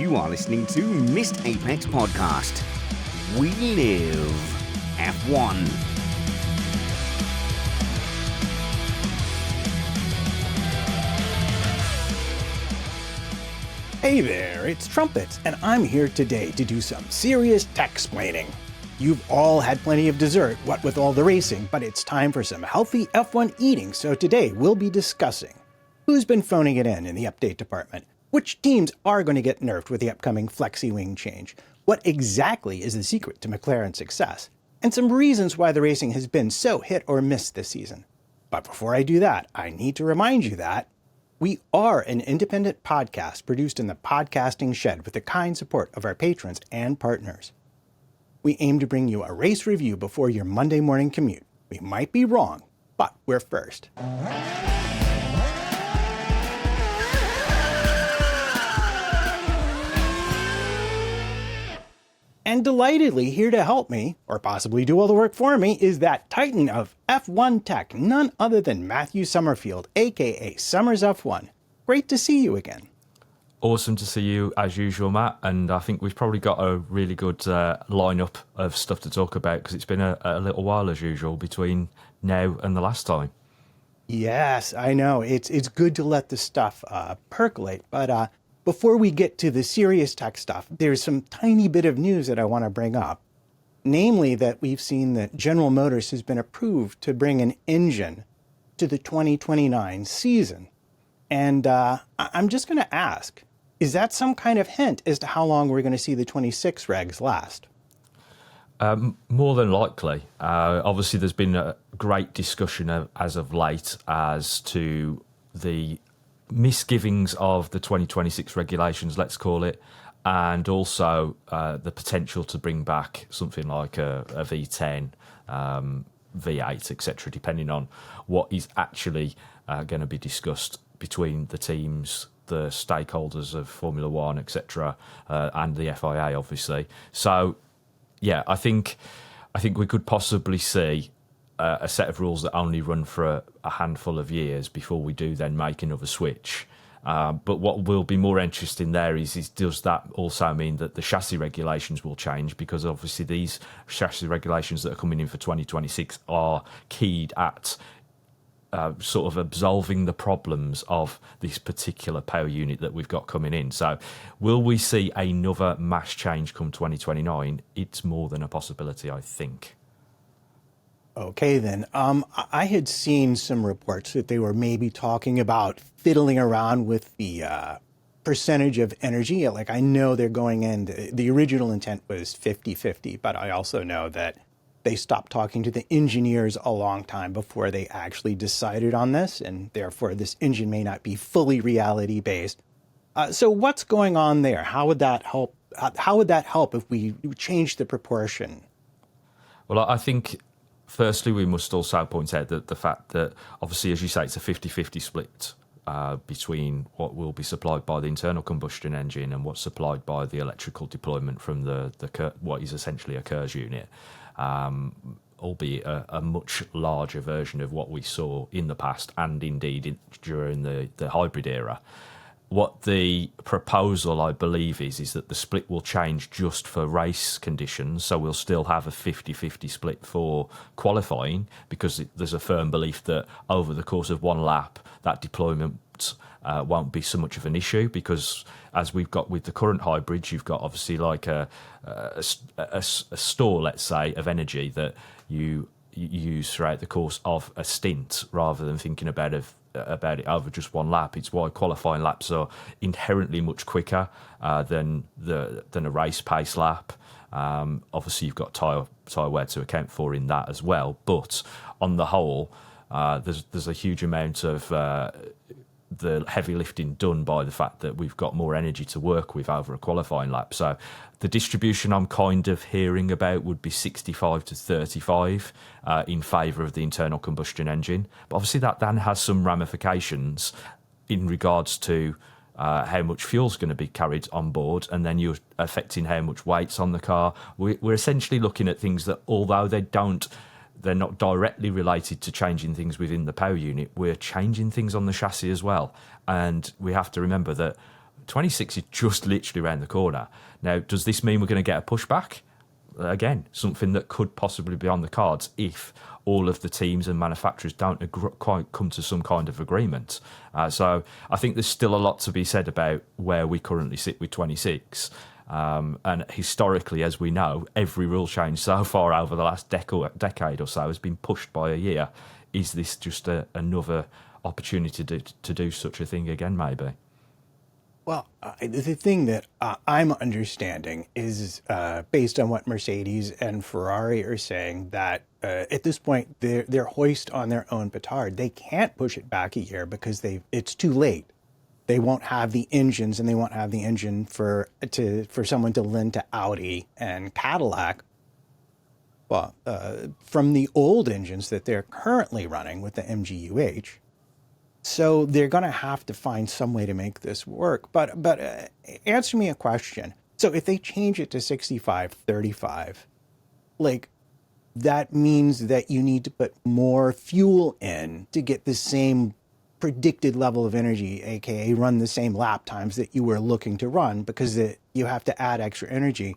You are listening to Missed Apex Podcast. We live F1. Hey there, it's Trumpets, and I'm here today to do some serious tech-splaining. You've all had plenty of dessert, what with all the racing, but it's time for some healthy F1 eating, so today we'll be discussing who's been phoning it in the update department, which teams are going to get nerfed with the upcoming Flexiwing change, what exactly is the secret to McLaren's success, and some reasons why the racing has been so hit or miss this season. But before I do that, I need to remind you that we are an independent podcast produced in the podcasting shed with the kind support of our patrons and partners. We aim to bring you a race review before your Monday morning commute. We might be wrong, but we're first. And delightedly here to help me, or possibly do all the work for me, is that titan of F1 tech, none other than Matthew Summerfield, aka SomersF1. Great to see you again. Awesome to see you as usual, Matt, and I think we've probably got a really good lineup of stuff to talk about because it's been a little while as usual between now and the last time. Yes, I know. It's good to let the stuff percolate, but before we get to the serious tech stuff, there's some tiny bit of news that I want to bring up. Namely that we've seen that General Motors has been approved to bring an engine to the 2029 season. And I'm just going to ask, is that some kind of hint as to how long we're going to see the 26 regs last? More than likely. Obviously, there's been a great discussion as of late as to the misgivings of the 2026 regulations, let's call it, and also the potential to bring back something like a V10, V8, etc., depending on what is actually going to be discussed between the teams, the stakeholders of Formula One, etc., and the FIA, obviously. So, yeah, I think we could possibly see a set of rules that only run for a handful of years before we do then make another switch. But what will be more interesting there is does that also mean that the chassis regulations will change? Because obviously these chassis regulations that are coming in for 2026 are keyed at sort of absolving the problems of this particular power unit that we've got coming in. So will we see another mass change come 2029? It's more than a possibility, I think. Okay, then. I had seen some reports that they were maybe talking about fiddling around with the percentage of energy. Like, I know they're going in, the original intent was 50-50, but I also know that they stopped talking to the engineers a long time before they actually decided on this, and therefore this engine may not be fully reality-based. So what's going on there? How would that help? How would that help if we change the proportion? Well, I think firstly, we must also point out that the fact that, obviously, as you say, it's a 50-50 split between what will be supplied by the internal combustion engine and what's supplied by the electrical deployment from the what is essentially a KERS unit, albeit a much larger version of what we saw in the past and indeed during the hybrid era. What the proposal, I believe, is that the split will change just for race conditions. So we'll still have a 50-50 split for qualifying because there's a firm belief that over the course of one lap, that deployment won't be so much of an issue because as we've got with the current hybrids, you've got obviously like a store, let's say, of energy that you use throughout the course of a stint rather than thinking about it over just one lap. It's why qualifying laps are inherently much quicker than a race pace lap. Obviously, you've got tyre wear to account for in that as well. But on the whole, there's a huge amount of the heavy lifting done by the fact that we've got more energy to work with over a qualifying lap. So the distribution I'm kind of hearing about would be 65 to 35 in favour of the internal combustion engine. But obviously that then has some ramifications in regards to how much fuel's going to be carried on board, and then you're affecting how much weight's on the car. We're essentially looking at things that, although they're not directly related to changing things within the power unit, we're changing things on the chassis as well. And we have to remember that 26 is just literally around the corner. Now, does this mean we're going to get a pushback? Again, something that could possibly be on the cards if all of the teams and manufacturers don't quite come to some kind of agreement. So I think there's still a lot to be said about where we currently sit with 26. And historically, as we know, every rule change so far over the last decade or so has been pushed by a year. Is this just another opportunity to do such a thing again, maybe? Well, the thing that I'm understanding is based on what Mercedes and Ferrari are saying, that at this point they're hoist on their own petard. They can't push it back a year because it's too late. They won't have the engines, and they won't have the engine for someone to lend to Audi and Cadillac. Well, from the old engines that they're currently running with the MGUH. So they're going to have to find some way to make this work. But answer me a question. So if they change it to 65-35, like, that means that you need to put more fuel in to get the same predicted level of energy, aka run the same lap times that you were looking to run, because you have to add extra energy.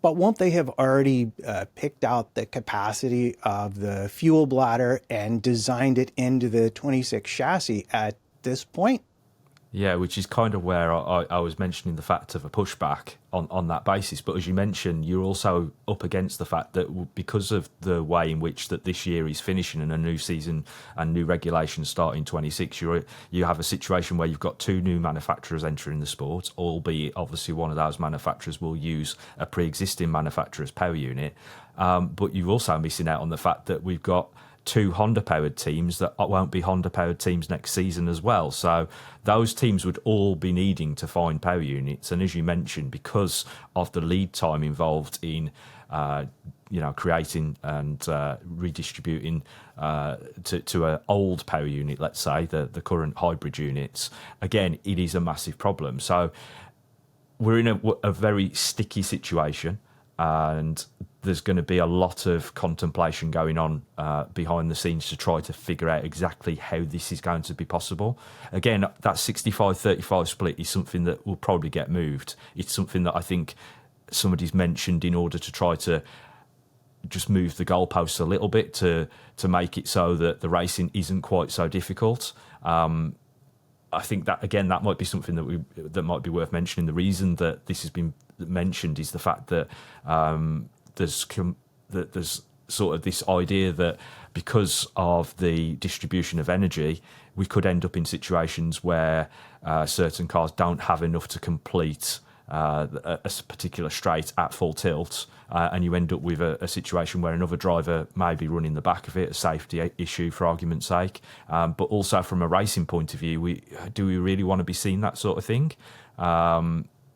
But won't they have already picked out the capacity of the fuel bladder and designed it into the 26 chassis at this point? Yeah, which is kind of where I was mentioning the fact of a pushback on that basis. But as you mentioned, you're also up against the fact that because of the way in which that this year is finishing and a new season and new regulations start in 26, you have a situation where you've got two new manufacturers entering the sport, albeit obviously one of those manufacturers will use a pre-existing manufacturer's power unit. But you're also missing out on the fact that we've got two Honda-powered teams that won't be Honda-powered teams next season as well. So those teams would all be needing to find power units. And as you mentioned, because of the lead time involved in creating and redistributing to an old power unit, let's say, the current hybrid units, again, it is a massive problem. So we're in a very sticky situation, and there's going to be a lot of contemplation going on behind the scenes to try to figure out exactly how this is going to be possible. Again, that 65-35 split is something that will probably get moved. It's something that I think somebody's mentioned in order to try to just move the goalposts a little bit to make it so that the racing isn't quite so difficult. I think that, again, that might be something that might be worth mentioning. The reason that this has been mentioned is the fact that there's sort of this idea that because of the distribution of energy, we could end up in situations where certain cars don't have enough to complete a particular straight at full tilt, and you end up with a situation where another driver may be running the back of it, a safety issue for argument's sake. But also from a racing point of view, do we really want to be seeing that sort of thing?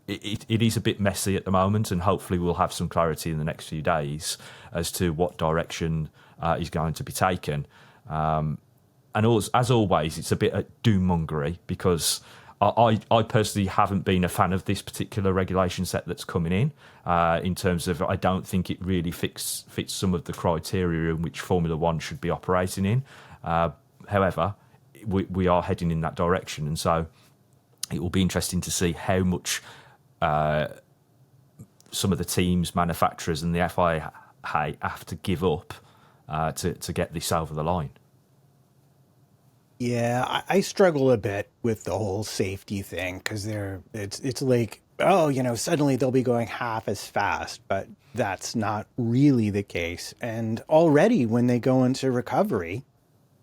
It is a bit messy at the moment, and hopefully we'll have some clarity in the next few days as to what direction is going to be taken. And as always, it's a bit of doom-mongery, because I personally haven't been a fan of this particular regulation set that's coming in terms of I don't think it really fits some of the criteria in which Formula One should be operating in. However, we are heading in that direction, and so it will be interesting to see how much some of the teams, manufacturers and the FIA have to give up to get this over the line. Yeah, I struggle a bit with the whole safety thing, because it's like, suddenly they'll be going half as fast, but that's not really the case. And already when they go into recovery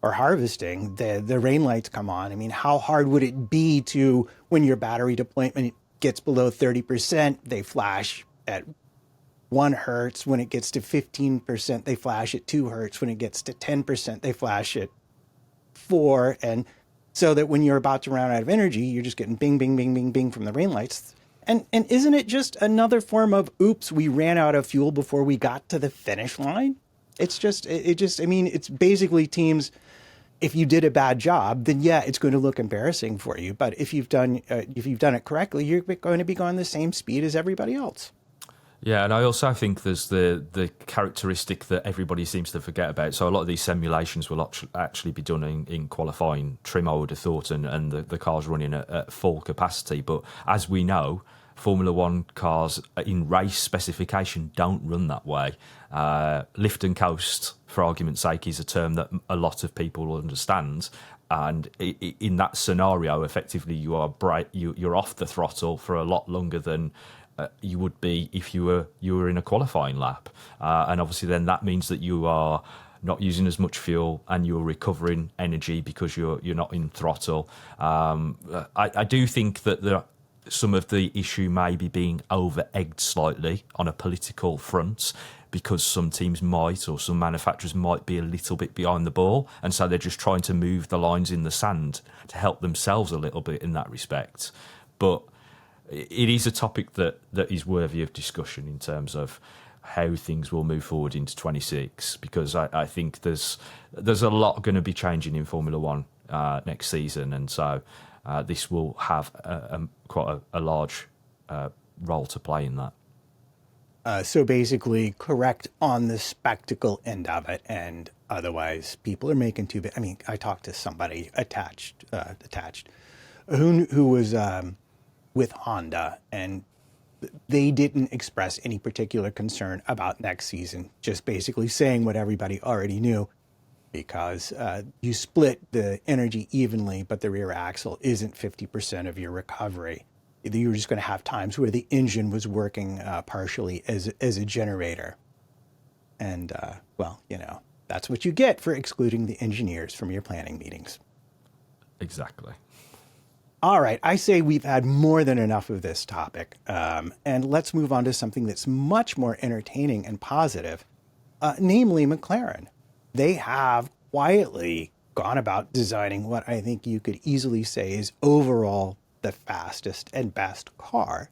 or harvesting, the rain lights come on. I mean, how hard would it be to, when your battery deployment gets below 30%, they flash at 1 hertz. When it gets to 15%, they flash at 2 hertz. When it gets to 10%, they flash at 4. And so that when you're about to run out of energy, you're just getting bing, bing, bing, bing, bing from the rain lights. And isn't it just another form of, oops, we ran out of fuel before we got to the finish line? It's basically teams, if you did a bad job, then yeah, it's going to look embarrassing for you. But if you've done it correctly, you're going to be going the same speed as everybody else. Yeah, and I also think there's the characteristic that everybody seems to forget about. So a lot of these simulations will actually be done in qualifying trim, I would have thought, and the car's running at full capacity. But as we know, Formula One cars in race specification don't run that way. Lift and coast, for argument's sake, is a term that a lot of people understand. And in that scenario, effectively, you're off the throttle for a lot longer than you would be if you were in a qualifying lap, and obviously then that means that you are not using as much fuel and you're recovering energy because you're not in throttle. I do think that some of the issue may be being over-egged slightly on a political front, because some teams might, or some manufacturers might, be a little bit behind the ball, and so they're just trying to move the lines in the sand to help themselves a little bit in that respect. But it is a topic that is worthy of discussion in terms of how things will move forward into 26, because I think there's a lot going to be changing in Formula One next season, and so this will have quite a large role to play in that. So basically correct on the spectacle end of it, and otherwise people are making too big. I mean, I talked to somebody attached who was with Honda, and they didn't express any particular concern about next season, just basically saying what everybody already knew, because you split the energy evenly, but the rear axle isn't 50% of your recovery. You're just going to have times where the engine was working partially as a generator. And, well, that's what you get for excluding the engineers from your planning meetings. Exactly. All right, I say we've had more than enough of this topic, and let's move on to something that's much more entertaining and positive, namely McLaren. They have quietly gone about designing what I think you could easily say is overall the fastest and best car.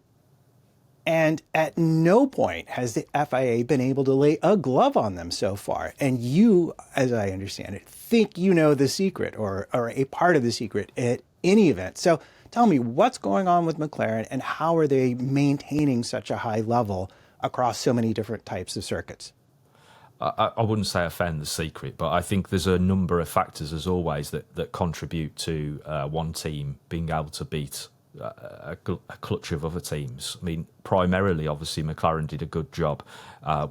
And at no point has the FIA been able to lay a glove on them so far. And you, as I understand it, think you know the secret, or a part of the secret at any event. So tell me, what's going on with McLaren, and how are they maintaining such a high level across so many different types of circuits? I wouldn't say I found the secret, but I think there's a number of factors, as always, that contribute to one team being able to beat a clutch of other teams. I mean, primarily, obviously, McLaren did a good job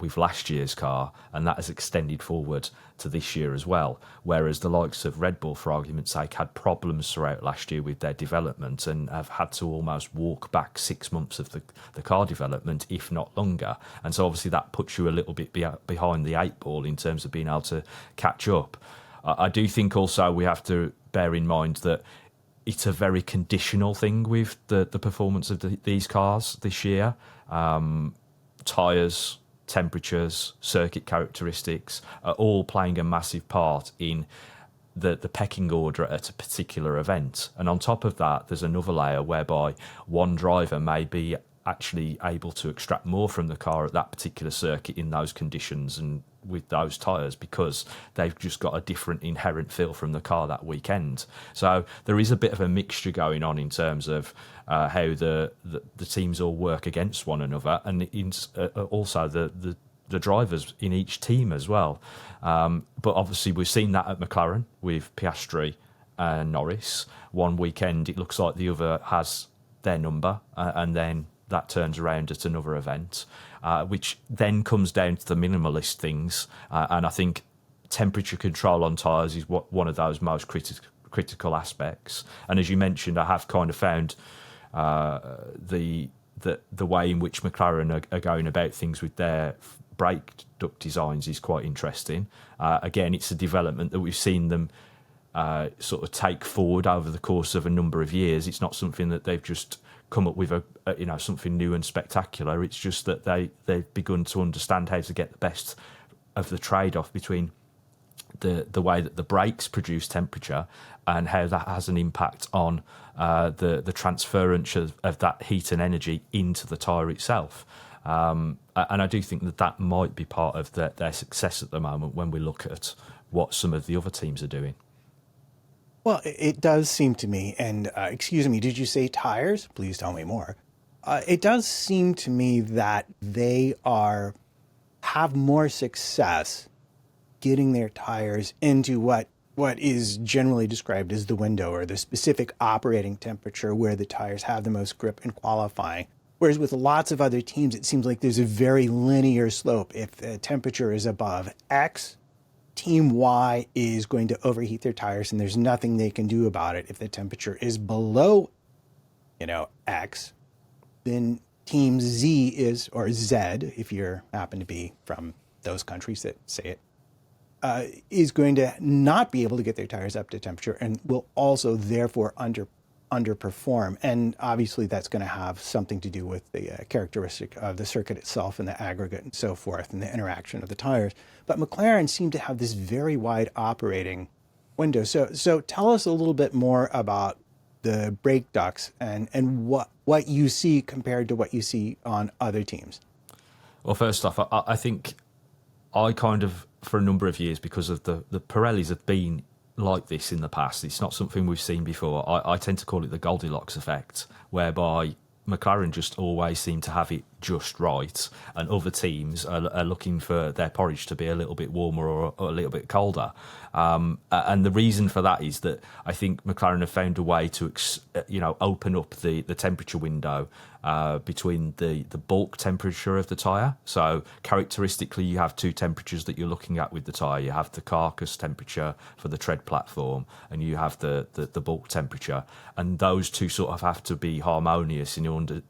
with last year's car, and that has extended forward to this year as well. Whereas the likes of Red Bull, for argument's sake, had problems throughout last year with their development and have had to almost walk back 6 months of the car development, if not longer. And so obviously that puts you a little bit behind the eight ball in terms of being able to catch up. I do think also we have to bear in mind that it's a very conditional thing with the performance of these cars this year. Tyres, temperatures, circuit characteristics are all playing a massive part in the pecking order at a particular event. And on top of that, there's another layer whereby one driver may be actually able to extract more from the car at that particular circuit in those conditions and with those tyres, because they've just got a different inherent feel from the car that weekend. So there is a bit of a mixture going on in terms of how the teams all work against one another, and also the drivers in each team as well. But obviously we've seen that at McLaren with Piastri and Norris. One weekend it looks like the other has their number, and then that turns around at another event, which then comes down to the minimalist things. And I think temperature control on tyres is one of those most critical aspects. And as you mentioned, I have kind of found the way in which McLaren are going about things with their brake duct designs is quite interesting. Again, it's a development that we've seen them sort of take forward over the course of a number of years. It's not something that they've just come up with something new and spectacular. It's just that they've begun to understand how to get the best of the trade-off between the way that the brakes produce temperature and how that has an impact on the transference of that heat and energy into the tyre itself. And I do think that might be part of their success at the moment when we look at what some of the other teams are doing. Well, it does seem to me, and excuse me, did you say tires? Please tell me more. It does seem to me that they have more success getting their tires into what is generally described as the window, or the specific operating temperature where the tires have the most grip in qualifying. Whereas with lots of other teams, it seems like there's a very linear slope. If the temperature is above X, Team Y is going to overheat their tires, and there's nothing they can do about it. If the temperature is below, X, then Team Z or Z, if you happen to be from those countries that say it, is going to not be able to get their tires up to temperature and will also therefore underperform. And obviously that's going to have something to do with the characteristic of the circuit itself and the aggregate and so forth and the interaction of the tires. But McLaren seemed to have this very wide operating window. So tell us a little bit more about the brake ducts and what you see compared to what you see on other teams. Well, first off, I think I kind of, for a number of years, because of the Pirellis have been like this in the past. It's not something we've seen before. I tend to call it the Goldilocks effect, whereby McLaren just always seem to have it just right, and other teams are looking for their porridge to be a little bit warmer or a little bit colder. And the reason for that is that I think McLaren have found a way to open up the temperature window between the bulk temperature of the tyre. So characteristically, you have two temperatures that you're looking at with the tyre. You have the carcass temperature for the tread platform, and you have the bulk temperature. And those two sort of have to be harmonious in order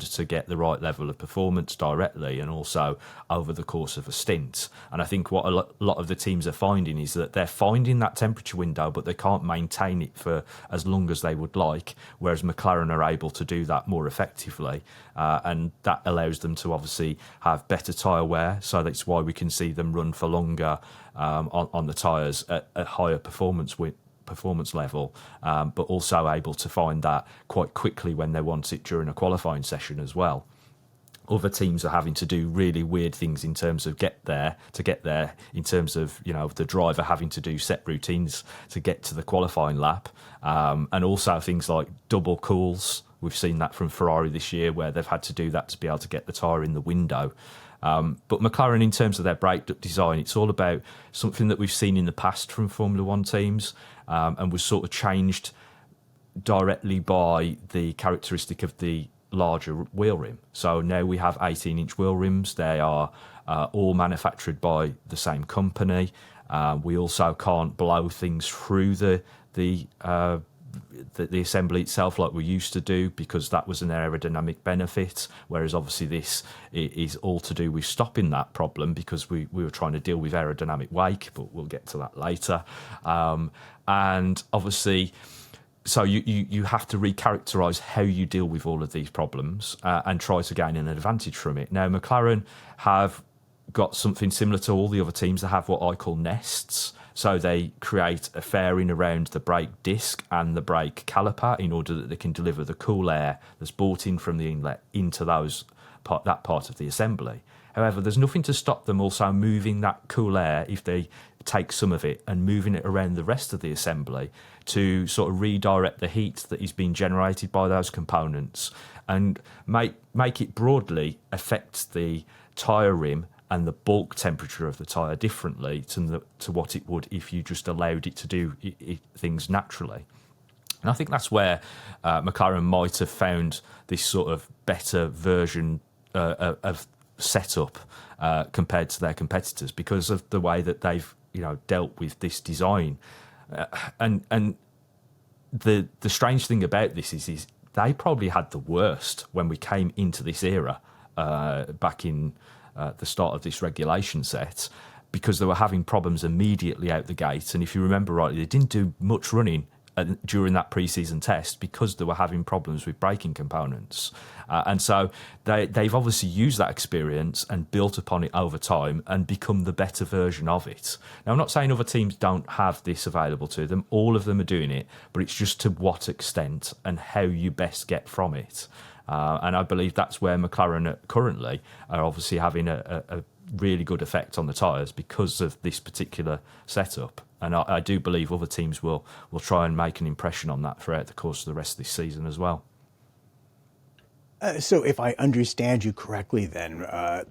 to get the right level of performance directly and also over the course of a stint. And I think what a lot of the teams are finding is that they're finding that temperature window, but they can't maintain it for as long as they would like, whereas McLaren are able to do that more effectively. And that allows them to obviously have better tyre wear, so that's why we can see them run for longer on the tyres at higher performance level, but also able to find that quite quickly when they want it during a qualifying session as well. Other teams are having to do really weird things in terms of get there, in terms of, the driver having to do set routines to get to the qualifying lap. And also things like double cools. We've seen that from Ferrari this year, where they've had to do that to be able to get the tyre in the window. But McLaren, in terms of their brake duct design, it's all about something that we've seen in the past from Formula One teams, and was sort of changed directly by the characteristic of the larger wheel rim. So now we have 18-inch wheel rims. They are all manufactured by the same company. We also can't blow things through the assembly itself like we used to do, because that was an aerodynamic benefit, whereas obviously this is all to do with stopping that problem, because we were trying to deal with aerodynamic wake, but we'll get to that later. And obviously, so you have to recharacterise how you deal with all of these problems and try to gain an advantage from it. Now, McLaren have got something similar to all the other teams. They have what I call nests. So they create a fairing around the brake disc and the brake caliper in order that they can deliver the cool air that's brought in from the inlet into that part of the assembly. However, there's nothing to stop them also moving that cool air, if they take some of it and moving it around the rest of the assembly to sort of redirect the heat that is being generated by those components and make it broadly affect the tyre rim and the bulk temperature of the tyre differently to what it would if you just allowed it to do things naturally. And I think that's where McLaren might have found this sort of better version of setup compared to their competitors, because of the way that they've dealt with this design. And the strange thing about this is they probably had the worst when we came into this era back in the start of this regulation set, because they were having problems immediately out the gate. And if you remember rightly, they didn't do much running during that pre-season test because they were having problems with braking components. And so they've obviously used that experience and built upon it over time and become the better version of it. Now, I'm not saying other teams don't have this available to them. All of them are doing it, but it's just to what extent and how you best get from it. And I believe that's where McLaren currently are obviously having a really good effect on the tyres because of this particular setup. And I do believe other teams will try and make an impression on that throughout the course of the rest of this season as well. So if I understand you correctly, then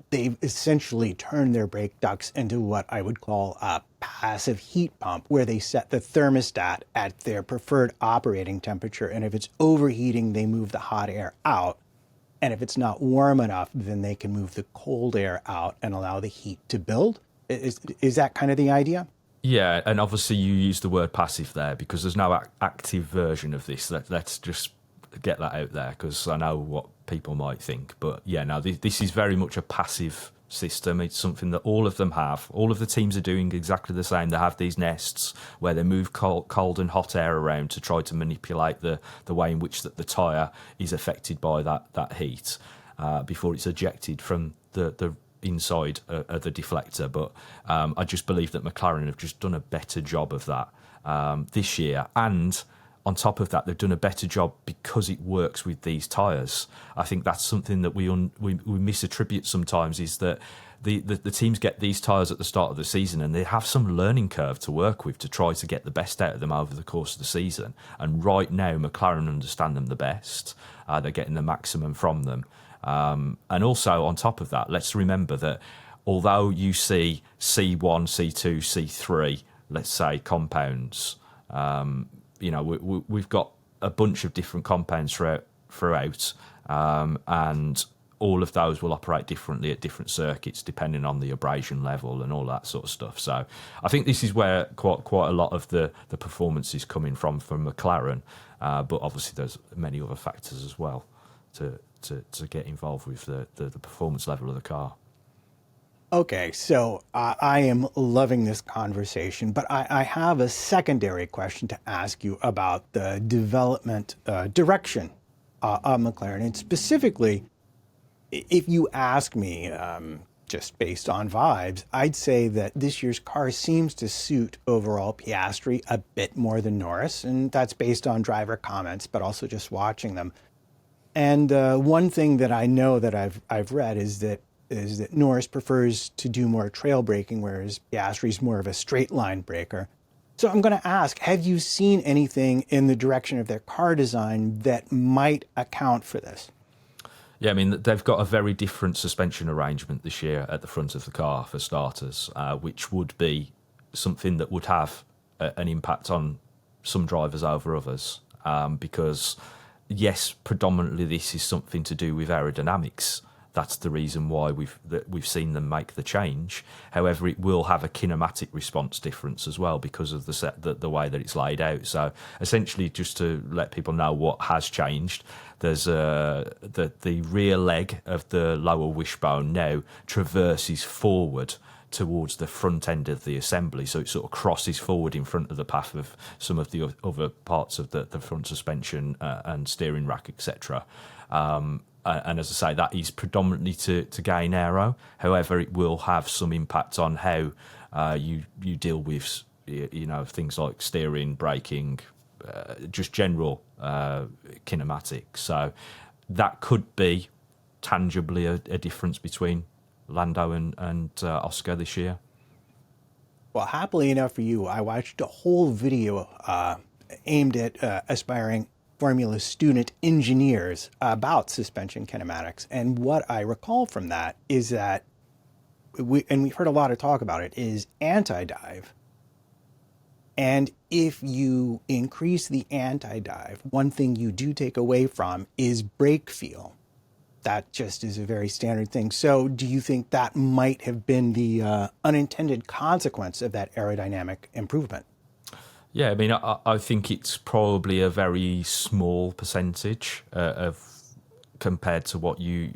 they've essentially turned their brake ducts into what I would call a passive heat pump, where they set the thermostat at their preferred operating temperature. And if it's overheating, they move the hot air out. And if it's not warm enough, then they can move the cold air out and allow the heat to build. Is that kind of the idea? Yeah, and obviously you use the word passive there because there's no active version of this. Let's just get that out there because I know what people might think. But yeah, no, this is very much a passive system. It's something that all of them have. All of the teams are doing exactly the same. They have these nests where they move cold and hot air around to try to manipulate the way in which that the tyre is affected by that heat before it's ejected from the inside of the deflector. But I just believe that McLaren have just done a better job of that this year. And on top of that, they've done a better job because it works with these tyres. I think that's something that we misattribute sometimes, is that the teams get these tyres at the start of the season and they have some learning curve to work with to try to get the best out of them over the course of the season. And right now, McLaren understand them the best. They're getting the maximum from them. And also, on top of that, let's remember that although you see C1, C2, C3, let's say, compounds, we've got a bunch of different compounds throughout, and all of those will operate differently at different circuits depending on the abrasion level and all that sort of stuff. So I think this is where quite a lot of the performance is coming from McLaren, but obviously there's many other factors as well to get involved with the performance level of the car. Okay, so I am loving this conversation, but I have a secondary question to ask you about the development direction of McLaren. And specifically, if you ask me, just based on vibes, I'd say that this year's car seems to suit overall Piastri a bit more than Norris, and that's based on driver comments, but also just watching them. And one thing that I know that I've read is that Norris prefers to do more trail braking, whereas Piastri's more of a straight line braker. So I'm going to ask, have you seen anything in the direction of their car design that might account for this? Yeah, I mean, they've got a very different suspension arrangement this year at the front of the car, for starters, which would be something that would have an impact on some drivers over others, because yes, predominantly this is something to do with aerodynamics. That's the reason why we've seen them make the change. However, it will have a kinematic response difference as well because of the way that it's laid out. So essentially, just to let people know what has changed, there's the rear leg of the lower wishbone now traverses forward towards the front end of the assembly, so it sort of crosses forward in front of the path of some of the other parts of the front suspension and steering rack, etc. And as I say, that is predominantly to gain aero. However, it will have some impact on how you deal with things like steering, braking, just general kinematics. So that could be tangibly a difference between Lando and Oscar this year. Well, happily enough for you, I watched a whole video aimed at aspiring Formula student engineers about suspension kinematics. And what I recall from that is that, we've heard a lot of talk about it, is anti-dive. And if you increase the anti-dive, one thing you do take away from is brake feel. That just is a very standard thing. So do you think that might have been the unintended consequence of that aerodynamic improvement? Yeah, I mean, I think it's probably a very small percentage of compared to what we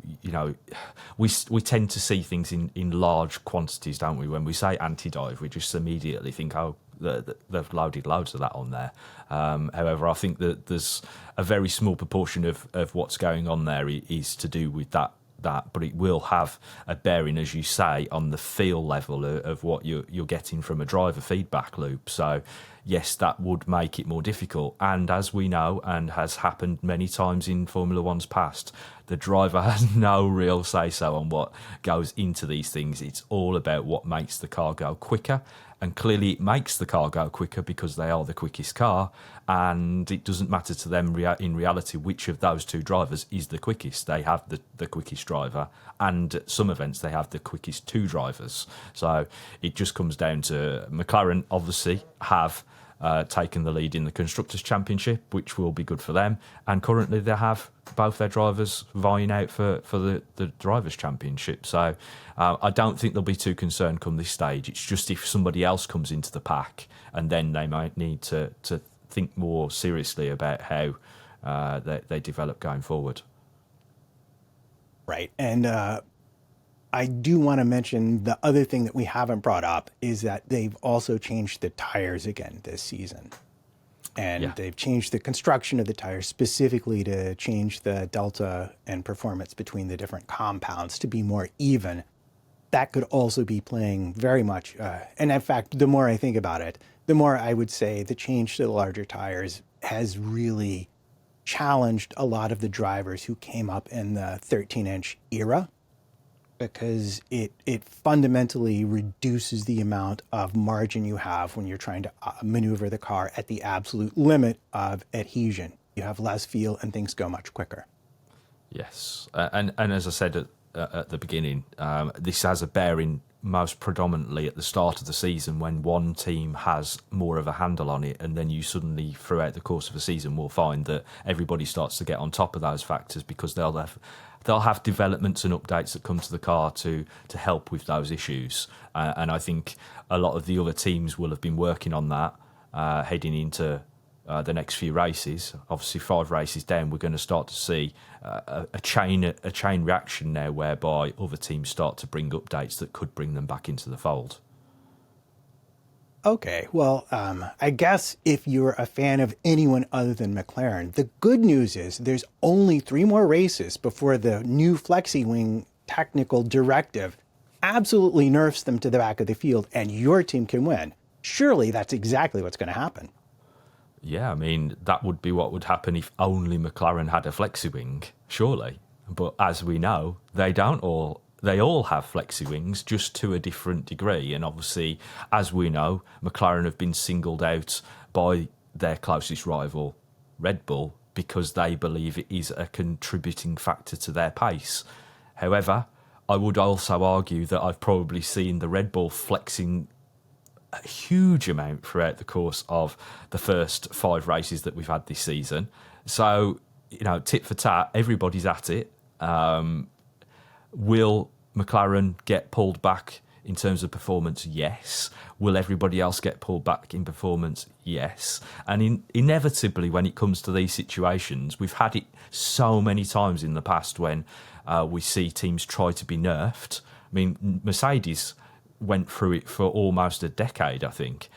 tend to see things in large quantities, don't we? When we say anti-dive, we just immediately think, oh, they've loaded loads of that on there. However, I think that there's a very small proportion of what's going on there is to do with that, but it will have a bearing, as you say, on the feel level of what you're getting from a driver feedback loop. So yes, that would make it more difficult. And as we know, and has happened many times in Formula One's past, the driver has no real say-so on what goes into these things. It's all about what makes the car go quicker. And clearly it makes the car go quicker because they are the quickest car. And it doesn't matter to them in reality which of those two drivers is the quickest. They have the quickest driver. And at some events, they have the quickest two drivers. So it just comes down to McLaren, obviously, have taken the lead in the Constructors' Championship, which will be good for them. And currently they have both their drivers vying out for the Drivers' Championship. So I don't think they'll be too concerned come this stage. It's just if somebody else comes into the pack, and then they might need to think more seriously about how they develop going forward. Right. And I do want to mention the other thing that we haven't brought up is that they've also changed the tires again this season. And they've changed the construction of the tires specifically to change the delta and performance between the different compounds to be more even. That could also be playing very much. And in fact, the more I think about it, the more I would say the change to the larger tires has really challenged a lot of the drivers who came up in the 13-inch era, because it fundamentally reduces the amount of margin you have when you're trying to maneuver the car at the absolute limit of adhesion. You have less feel and things go much quicker. Yes. And as I said at the beginning, this has a bearing most predominantly at the start of the season when one team has more of a handle on it, and then you suddenly, throughout the course of a season, will find that everybody starts to get on top of those factors because they'll have developments and updates that come to the car to help with those issues. And I think a lot of the other teams will have been working on that heading into the next few races. Obviously, 5 races down, we're going to start to see a chain reaction now whereby other teams start to bring updates that could bring them back into the fold. Okay, well, I guess if you're a fan of anyone other than McLaren, the good news is there's only 3 more races before the new Flexiwing technical directive absolutely nerfs them to the back of the field and your team can win. Surely that's exactly what's going to happen. Yeah, I mean, that would be what would happen if only McLaren had a Flexiwing, surely. But as we know, they don't all. They all have Flexiwings, just to a different degree. And obviously, as we know, McLaren have been singled out by their closest rival, Red Bull, because they believe it is a contributing factor to their pace. However, I would also argue that I've probably seen the Red Bull flexing a huge amount throughout the course of the first 5 races that we've had this season. So, tit for tat, everybody's at it. Will McLaren get pulled back in terms of performance? Yes. Will everybody else get pulled back in performance? Yes. And inevitably, when it comes to these situations, we've had it so many times in the past when we see teams try to be nerfed. I mean, Mercedes went through it for almost a decade, I think.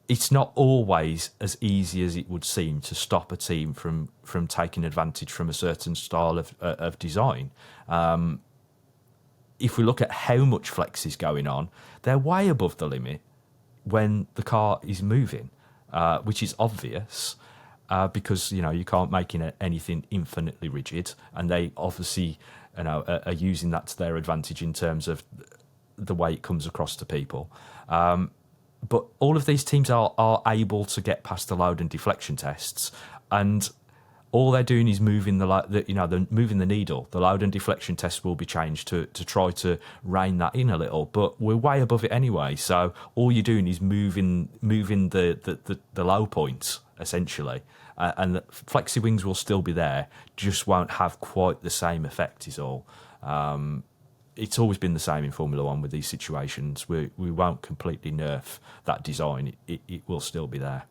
It's not always as easy as it would seem to stop a team from taking advantage from a certain style of design. If we look at how much flex is going on, they're way above the limit when the car is moving, which is obvious because you can't make anything infinitely rigid, and they obviously are using that to their advantage in terms of the way it comes across to people. But all of these teams are able to get past the load and deflection tests, and all they're doing is moving they're moving the needle. The load and deflection tests will be changed to try to rein that in a little, but we're way above it anyway. So all you're doing is moving the low points essentially, and the Flexiwings will still be there, just won't have quite the same effect. Is all. It's always been the same in Formula One with these situations. We won't completely nerf that design. It will still be there.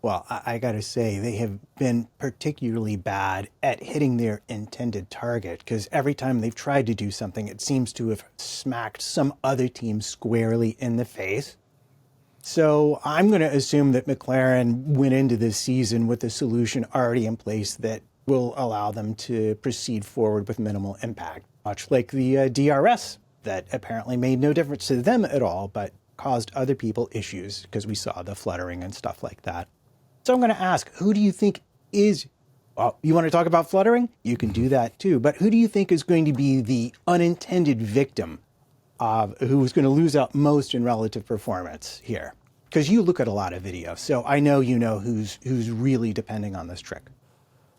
Well, I got to say, they have been particularly bad at hitting their intended target, because every time they've tried to do something, it seems to have smacked some other team squarely in the face. So I'm going to assume that McLaren went into this season with a solution already in place that will allow them to proceed forward with minimal impact, much like the DRS that apparently made no difference to them at all, but caused other people issues because we saw the fluttering and stuff like that. So I'm going to ask, who do you think is, well, you want to talk about fluttering? You can do that too. But who do you think is going to be the unintended victim of who's going to lose out most in relative performance here? Because you look at a lot of videos, so I know you know who's really depending on this trick.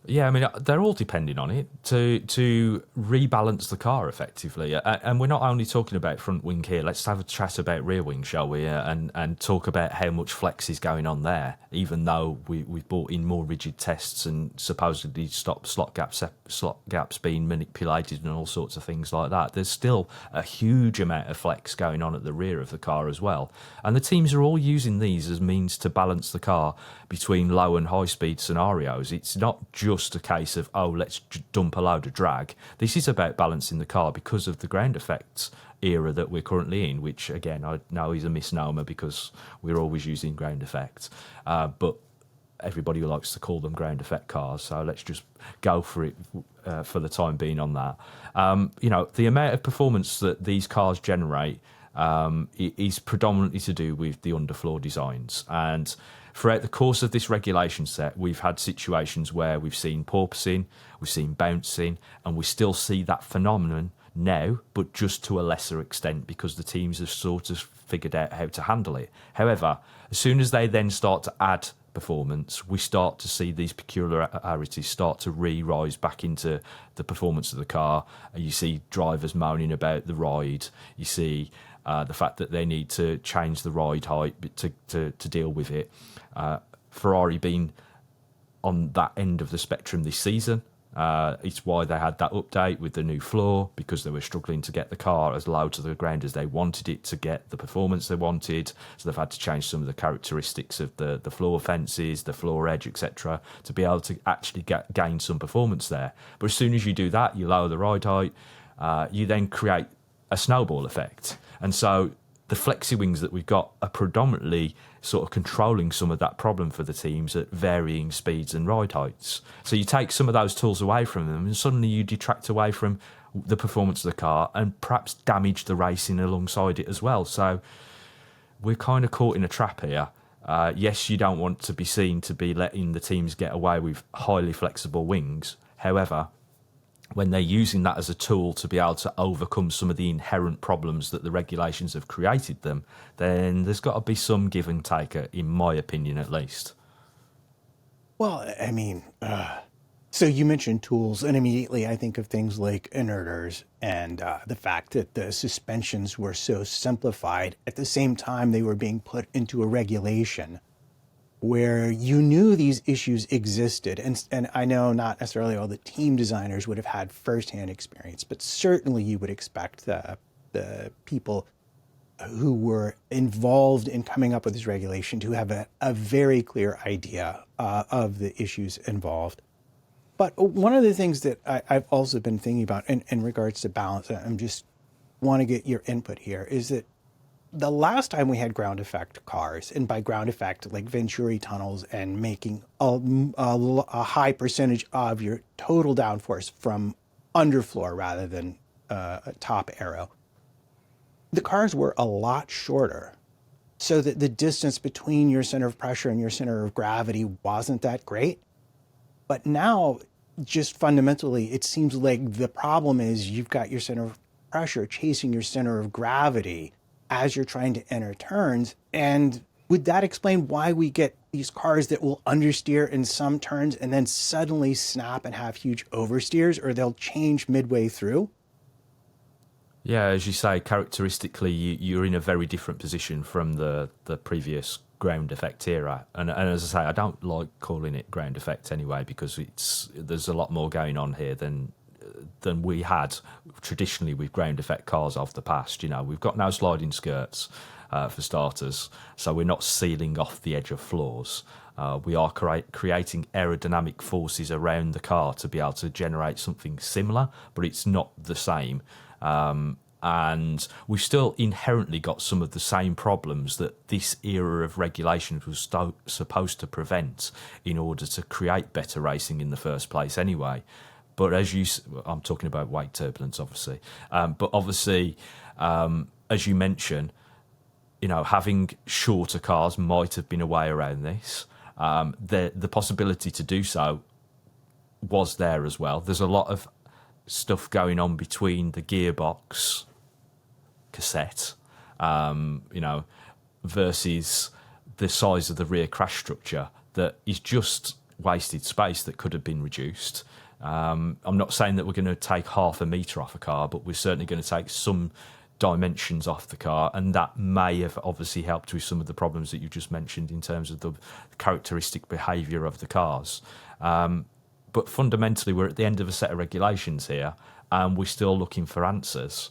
Yeah, I mean, they're all depending on it to rebalance the car effectively. And we're not only talking about front wing here. Let's have a chat about rear wing, shall we? And talk about how much flex is going on there, even though we've brought in more rigid tests and supposedly stop slot gaps being manipulated and all sorts of things like that. There's still a huge amount of flex going on at the rear of the car as well. And the teams are all using these as means to balance the car between low and high speed scenarios. It's not just a case of, oh, let's dump a load of drag. This is about balancing the car because of the ground effects era that we're currently in, which again I know is a misnomer because we're always using ground effects, but everybody likes to call them ground effect cars, so let's just go for it for the time being on that. The amount of performance that these cars generate is predominantly to do with the underfloor designs. And throughout the course of this regulation set, we've had situations where we've seen porpoising, we've seen bouncing, and we still see that phenomenon now, but just to a lesser extent because the teams have sort of figured out how to handle it. However, as soon as they then start to add performance, we start to see these peculiarities start to rise back into the performance of the car. And you see drivers moaning about the ride. You see the fact that they need to change the ride height to deal with it. Ferrari being on that end of the spectrum this season. It's why they had that update with the new floor, because they were struggling to get the car as low to the ground as they wanted it to get the performance they wanted. So they've had to change some of the characteristics of the floor fences, the floor edge, etc., to be able to actually gain some performance there. But as soon as you do that, you lower the ride height, you then create a snowball effect. And so the Flexiwings that we've got are predominantly sort of controlling some of that problem for the teams at varying speeds and ride heights. So you take some of those tools away from them and suddenly you detract away from the performance of the car and perhaps damage the racing alongside it as well. So we're kind of caught in a trap here. Yes, you don't want to be seen to be letting the teams get away with highly flexible wings. However, when they're using that as a tool to be able to overcome some of the inherent problems that the regulations have created them, then there's got to be some give and take, in my opinion, at least. Well, I mean, so you mentioned tools, and immediately I think of things like inerters and the fact that the suspensions were so simplified. At the same time, they were being put into a regulation where you knew these issues existed. And I know not necessarily all the team designers would have had firsthand experience, but certainly you would expect the people who were involved in coming up with this regulation to have a very clear idea of the issues involved. But one of the things that I've also been thinking about in regards to balance, and I'm just want to get your input here, is that the last time we had ground effect cars, and by ground effect, like Venturi tunnels and making a high percentage of your total downforce from underfloor rather than top aero, the cars were a lot shorter, so that the distance between your center of pressure and your center of gravity wasn't that great. But now, just fundamentally, it seems like the problem is you've got your center of pressure chasing your center of gravity as you're trying to enter turns. And would that explain why we get these cars that will understeer in some turns and then suddenly snap and have huge oversteers, or they'll change midway through? Yeah, as you say, characteristically, you're in a very different position from the previous ground effect era. And as I say, I don't like calling it ground effect anyway, because there's a lot more going on here than we had traditionally with ground effect cars of the past. You know, we've got no sliding skirts for starters, so we're not sealing off the edge of floors. We are creating aerodynamic forces around the car to be able to generate something similar, but it's not the same. And we've still inherently got some of the same problems that this era of regulations was supposed to prevent in order to create better racing in the first place anyway. But I'm talking about weight turbulence, obviously. But obviously, as you mentioned, having shorter cars might have been a way around this. The possibility to do so was there as well. There's a lot of stuff going on between the gearbox cassette, versus the size of the rear crash structure that is just wasted space that could have been reduced. I'm not saying that we're going to take half a metre off a car, but we're certainly going to take some dimensions off the car, and that may have obviously helped with some of the problems that you just mentioned in terms of the characteristic behaviour of the cars. But fundamentally, we're at the end of a set of regulations here, and we're still looking for answers,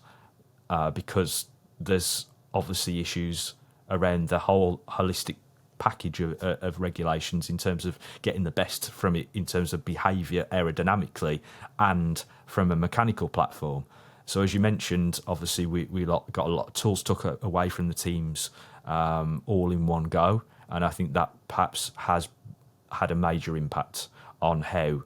because there's obviously issues around the whole holistic package of regulations in terms of getting the best from it in terms of behaviour aerodynamically and from a mechanical platform. So as you mentioned, obviously we got a lot of tools took away from the teams all in one go, and I think that perhaps has had a major impact on how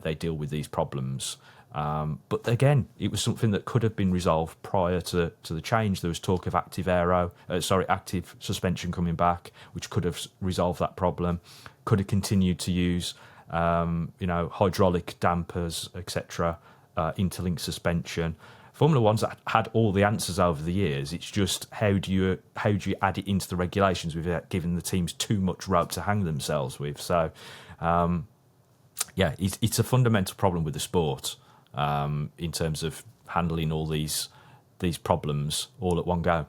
they deal with these problems. But again, it was something that could have been resolved prior to the change. There was talk of active suspension coming back, which could have resolved that problem. Could have continued to use, hydraulic dampers, etc., interlink suspension. Formula One's had all the answers over the years. It's just how do you add it into the regulations without giving the teams too much rope to hang themselves with. So, it's a fundamental problem with the sport. In terms of handling all these problems all at one go.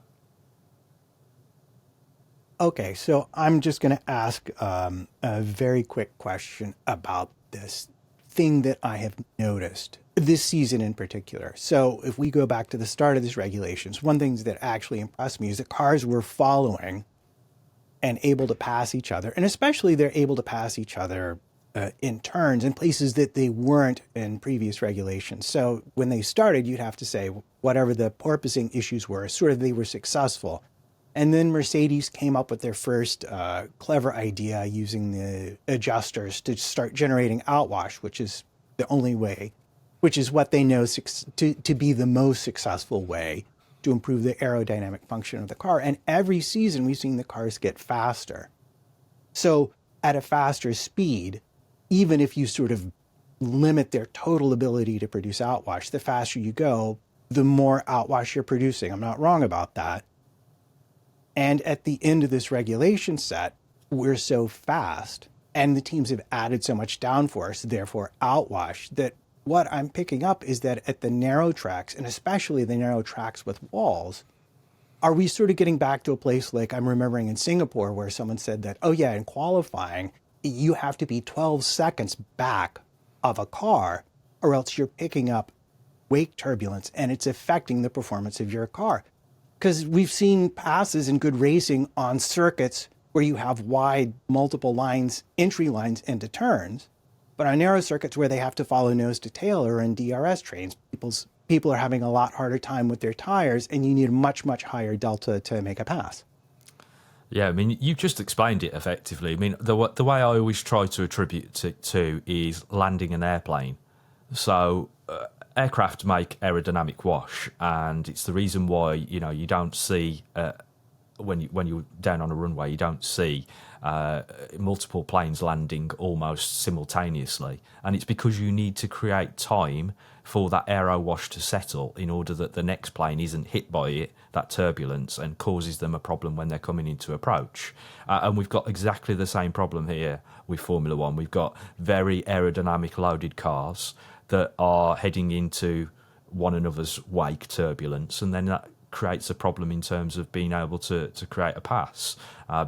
Okay, so I'm just going to ask a very quick question about this thing that I have noticed this season in particular. So if we go back to the start of these regulations, one thing that actually impressed me is that cars were following and able to pass each other, and especially they're able to pass each other in turns in places that they weren't in previous regulations. So when they started, you'd have to say whatever the porpoising issues were, sort of they were successful. And then Mercedes came up with their first clever idea using the adjusters to start generating outwash, which is the only way, which is what they know to be the most successful way to improve the aerodynamic function of the car. And every season we've seen the cars get faster. So at a faster speed, even if you sort of limit their total ability to produce outwash, the faster you go, the more outwash you're producing. I'm not wrong about that. And at the end of this regulation set, we're so fast, and the teams have added so much downforce, therefore outwash, that what I'm picking up is that at the narrow tracks, and especially the narrow tracks with walls, are we sort of getting back to a place like I'm remembering in Singapore where someone said that, oh yeah, in qualifying, you have to be 12 seconds back of a car or else you're picking up wake turbulence and it's affecting the performance of your car. Because we've seen passes in good racing on circuits where you have wide multiple lines, entry lines into turns, but on narrow circuits where they have to follow nose to tail or in DRS trains, people are having a lot harder time with their tires and you need a much, much higher delta to make a pass. Yeah, I mean, you just explained it effectively. I mean, the way I always try to attribute it to is landing an airplane. So aircraft make aerodynamic wash, and it's the reason why you don't see when you're down on a runway, you don't see multiple planes landing almost simultaneously, and it's because you need to create time for that aero wash to settle in order that the next plane isn't hit by it, that turbulence, and causes them a problem when they're coming into approach. And we've got exactly the same problem here with Formula One. We've got very aerodynamic loaded cars that are heading into one another's wake turbulence, and then that creates a problem in terms of being able to create a pass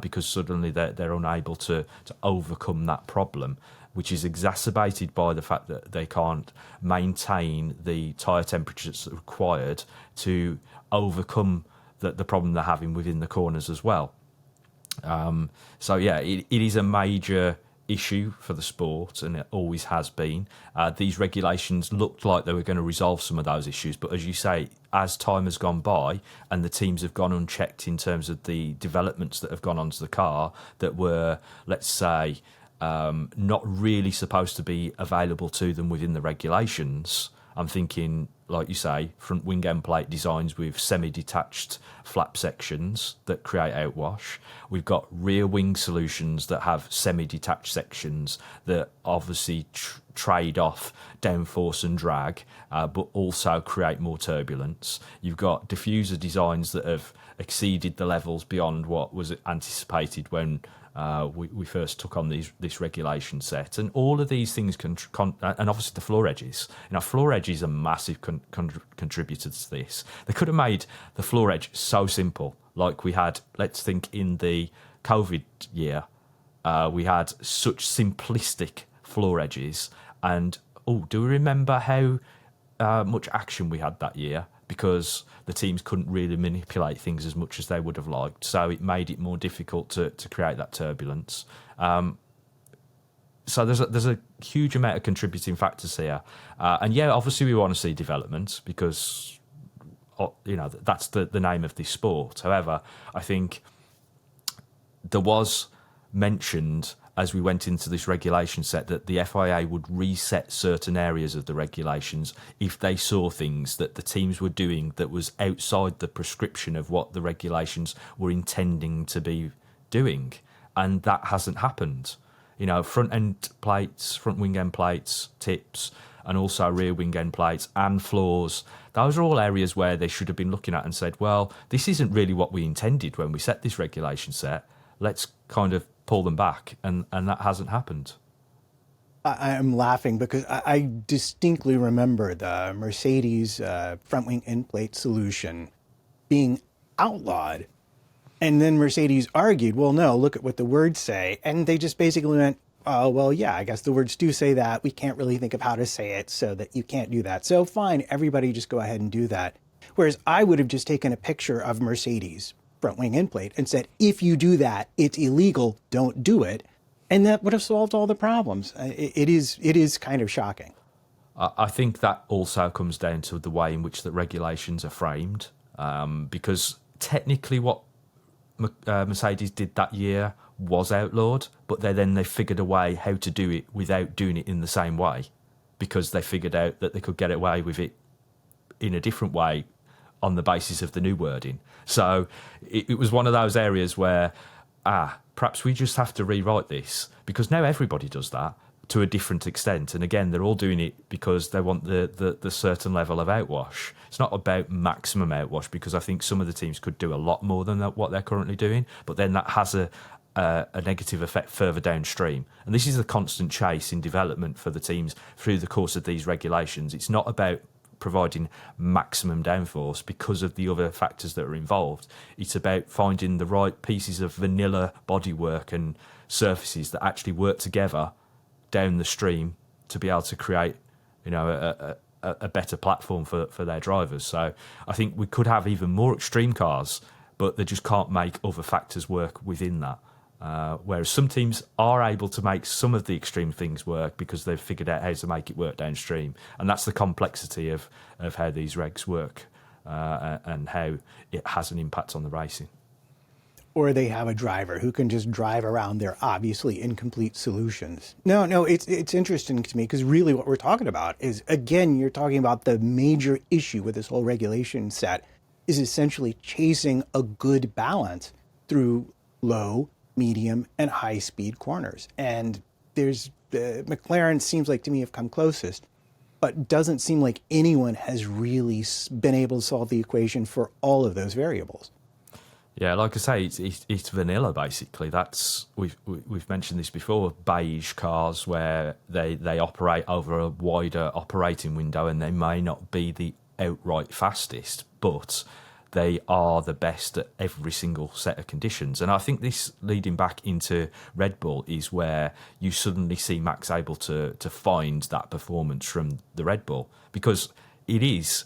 because suddenly they're unable to overcome that problem, which is exacerbated by the fact that they can't maintain the tyre temperatures required to overcome the problem they're having within the corners as well. It is a major issue for the sport, and it always has been. These regulations looked like they were going to resolve some of those issues, but as you say, as time has gone by and the teams have gone unchecked in terms of the developments that have gone onto the car that were, let's say, not really supposed to be available to them within the regulations, I'm thinking, like you say, front wing end plate designs with semi-detached flap sections that create outwash. We've got rear wing solutions that have semi-detached sections that obviously trade off downforce and drag, but also create more turbulence. You've got diffuser designs that have exceeded the levels beyond what was anticipated when we first took on this regulation set, and all of these things and obviously the floor edges. Floor edges are massive contributor to this. They could have made the floor edge so simple, like we had. Let's think in the COVID year, we had such simplistic floor edges, and do we remember how much action we had that year? Because the teams couldn't really manipulate things as much as they would have liked. So it made it more difficult to create that turbulence. So there's a huge amount of contributing factors here. And yeah, obviously we want to see development because, that's the name of this sport. However, I think there was mentioned as we went into this regulation set that the FIA would reset certain areas of the regulations if they saw things that the teams were doing that was outside the prescription of what the regulations were intending to be doing. And that hasn't happened. Front end plates, front wing end plates, tips, and also rear wing end plates and floors. Those are all areas where they should have been looking at and said, well, this isn't really what we intended when we set this regulation set. Let's kind of pull them back, and that hasn't happened. I'm laughing because I distinctly remember the Mercedes front wing end plate solution being outlawed, and then Mercedes argued, well, no, look at what the words say, and they just basically went, oh, well, yeah, I guess the words do say that. We can't really think of how to say it, so that you can't do that. So fine, everybody just go ahead and do that. Whereas I would have just taken a picture of Mercedes front wing end plate and said, if you do that, it's illegal, don't do it. And that would have solved all the problems. It is kind of shocking. I think that also comes down to the way in which the regulations are framed, because technically what Mercedes did that year was outlawed, but they figured a way how to do it without doing it in the same way, because they figured out that they could get away with it in a different way on the basis of the new wording. So it was one of those areas where, perhaps we just have to rewrite this, because now everybody does that to a different extent. And again, they're all doing it because they want the certain level of outwash. It's not about maximum outwash, because I think some of the teams could do a lot more than what they're currently doing, but then that has a negative effect further downstream. And this is a constant chase in development for the teams through the course of these regulations. It's not about providing maximum downforce because of the other factors that are involved. It's about finding the right pieces of vanilla bodywork and surfaces that actually work together down the stream to be able to create, a better platform for their drivers. So I think we could have even more extreme cars, but they just can't make other factors work within that. Whereas some teams are able to make some of the extreme things work because they've figured out how to make it work downstream. And that's the complexity of how these regs work and how it has an impact on the racing. Or they have a driver who can just drive around their obviously incomplete solutions. No, it's interesting to me because really what we're talking about is, again, you're talking about the major issue with this whole regulation set is essentially chasing a good balance through low, medium, and high-speed corners. And McLaren seems like to me have come closest, but doesn't seem like anyone has really been able to solve the equation for all of those variables. Yeah, like I say, it's vanilla basically. We've mentioned this before. Beige cars where they operate over a wider operating window, and they may not be the outright fastest, but they are the best at every single set of conditions. And I think this leading back into Red Bull is where you suddenly see Max able to find that performance from the Red Bull, because it is,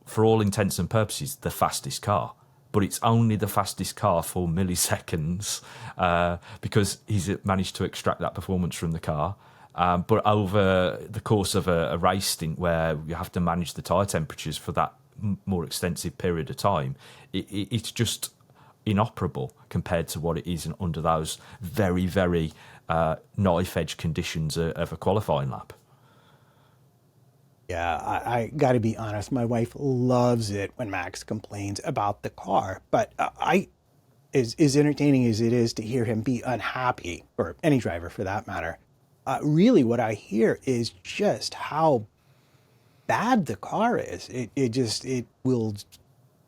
for all intents and purposes, the fastest car. But it's only the fastest car for milliseconds because he's managed to extract that performance from the car. But over the course of a race stint where you have to manage the tyre temperatures for that more extensive period of time, it's just inoperable compared to what it is under those very, very knife-edge conditions of a qualifying lap. Yeah, I got to be honest. My wife loves it when Max complains about the car, but as entertaining as it is to hear him be unhappy, or any driver for that matter, really what I hear is just how bad the car is. It will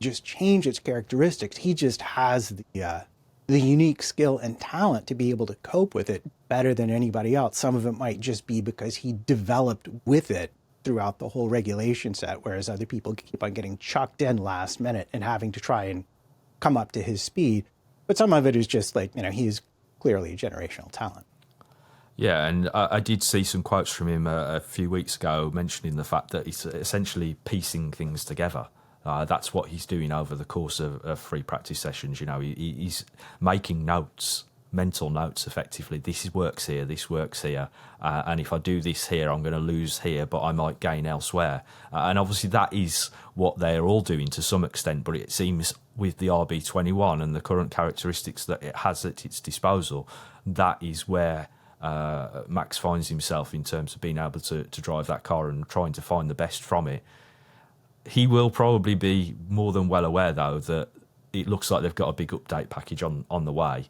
just change its characteristics. He just has the unique skill and talent to be able to cope with it better than anybody else. Some of it might just be because he developed with it throughout the whole regulation set, whereas other people keep on getting chucked in last minute and having to try and come up to his speed. But some of it is just like, he's clearly a generational talent. Yeah, and I did see some quotes from him a few weeks ago mentioning the fact that he's essentially piecing things together. That's what he's doing over the course of free practice sessions. He's making notes, mental notes, effectively. This works here, this works here, and if I do this here, I'm going to lose here, but I might gain elsewhere. And obviously, that is what they're all doing to some extent. But it seems with the RB21 and the current characteristics that it has at its disposal, that is where Max finds himself in terms of being able to drive that car and trying to find the best from it. He will probably be more than well aware, though, that it looks like they've got a big update package on the way.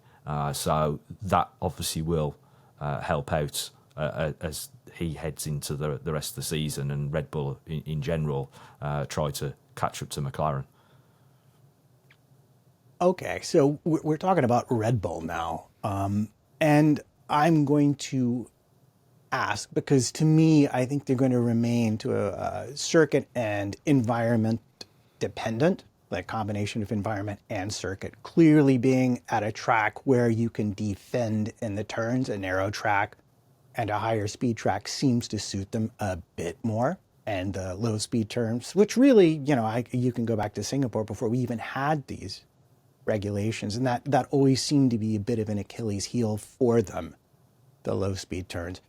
So that obviously will help out as he heads into the rest of the season, and Red Bull in general try to catch up to McLaren. Okay, so we're talking about Red Bull now. And I'm going to ask, because to me, I think they're going to remain to a circuit and environment dependent, like combination of environment and circuit. Clearly being at a track where you can defend in the turns, a narrow track and a higher speed track seems to suit them a bit more. And the low speed turns, which really, you can go back to Singapore before we even had these regulations. And that always seemed to be a bit of an Achilles heel for them, the low speed turns.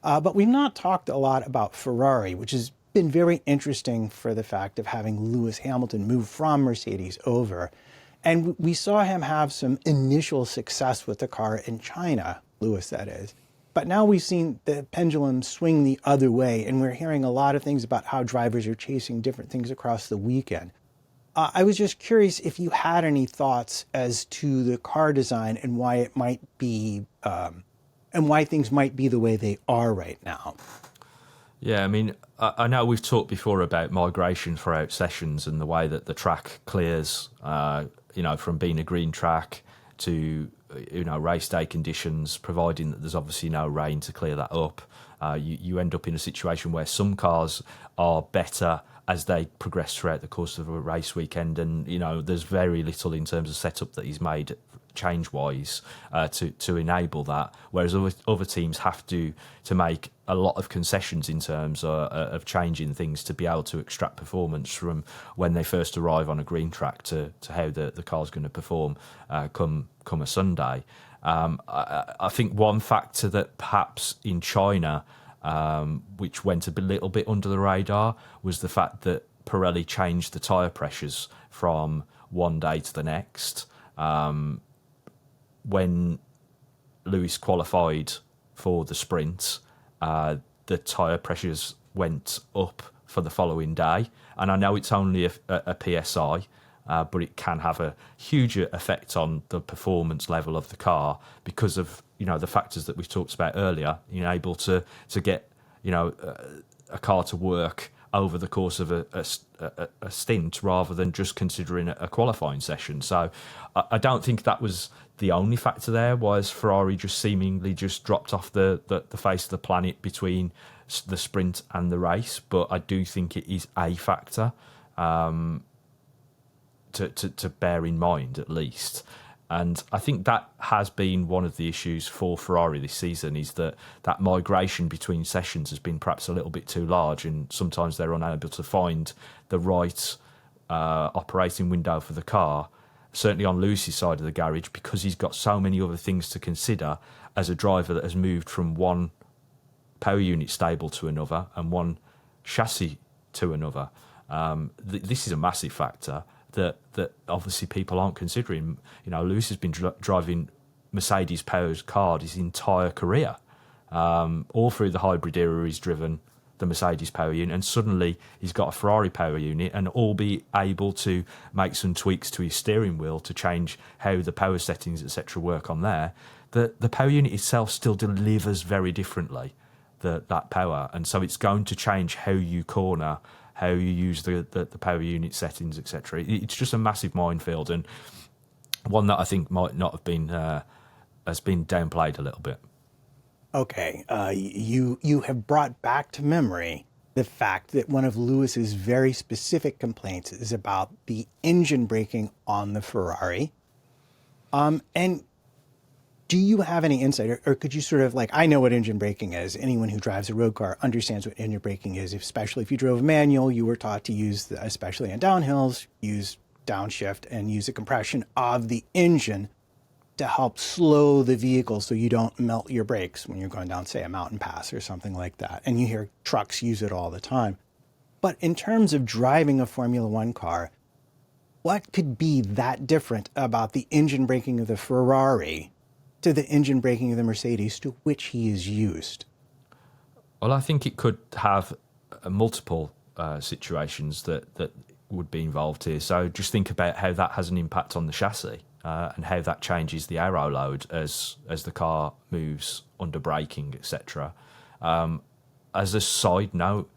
But we've not talked a lot about Ferrari, which has been very interesting for the fact of having Lewis Hamilton move from Mercedes over. And we saw him have some initial success with the car in China, Lewis that is. But now we've seen the pendulum swing the other way, and we're hearing a lot of things about how drivers are chasing different things across the weekend. I was just curious if you had any thoughts as to the car design and why it might be, and why things might be the way they are right now. Yeah, I mean, I know we've talked before about migration throughout sessions and the way that the track clears, from being a green track to, race day conditions, providing that there's obviously no rain to clear that up. You end up in a situation where some cars are better as they progress throughout the course of a race weekend, and there's very little in terms of setup that is made change-wise to enable that, whereas other teams have to make a lot of concessions in terms of changing things to be able to extract performance from when they first arrive on a green track to how the car's going to perform come a Sunday. I think one factor that perhaps in China, which went a little bit under the radar, was the fact that Pirelli changed the tyre pressures from one day to the next. When Lewis qualified for the sprint, the tyre pressures went up for the following day. And I know it's only a PSI, but it can have a huge effect on the performance level of the car because of the factors that we've talked about earlier. Able to get a car to work over the course of a stint rather than just considering a qualifying session. So I don't think that was the only factor there, was Ferrari just seemingly just dropped off the face of the planet between the sprint and the race. But I do think it is a factor to bear in mind, at least. And I think that has been one of the issues for Ferrari this season, is that migration between sessions has been perhaps a little bit too large, and sometimes they're unable to find the right operating window for the car, certainly on Lewis's side of the garage, because he's got so many other things to consider as a driver that has moved from one power unit stable to another and one chassis to another. This is a massive factor that obviously people aren't considering. Lewis has been driving Mercedes powered car his entire career. All through the hybrid era, he's driven the Mercedes power unit, and suddenly he's got a Ferrari power unit, and all be able to make some tweaks to his steering wheel to change how the power settings, etc., work on there. The power unit itself still delivers very differently that power, and so it's going to change how you corner, how you use the power unit settings, etc. It's just a massive minefield, and one that I think might not have been has been downplayed a little bit. Okay, you have brought back to memory the fact that one of Lewis's very specific complaints is about the engine braking on the Ferrari. And do you have any insight, or could you sort of I know what engine braking is. Anyone who drives a road car understands what engine braking is, especially if you drove a manual. You were taught to use, especially on downhills, use downshift and use a compression of the engine to help slow the vehicle so you don't melt your brakes when you're going down, say, a mountain pass or something like that. And you hear trucks use it all the time. But in terms of driving a Formula One car, what could be that different about the engine braking of the Ferrari to the engine braking of the Mercedes to which he is used? Well, I think it could have multiple situations that would be involved here. So just think about how that has an impact on the chassis. And how that changes the aero load as the car moves under braking, etc. As a side note,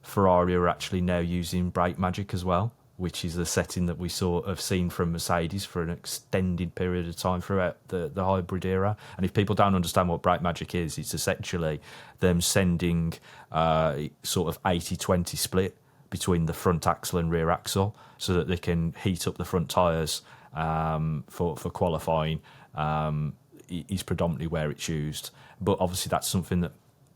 Ferrari are actually now using brake magic as well, which is the setting that we have seen from Mercedes for an extended period of time throughout the hybrid era. And if people don't understand what brake magic is, it's essentially them sending sort of 80-20 split between the front axle and rear axle so that they can heat up the front tyres for qualifying. Is predominantly where it's used, but obviously that's something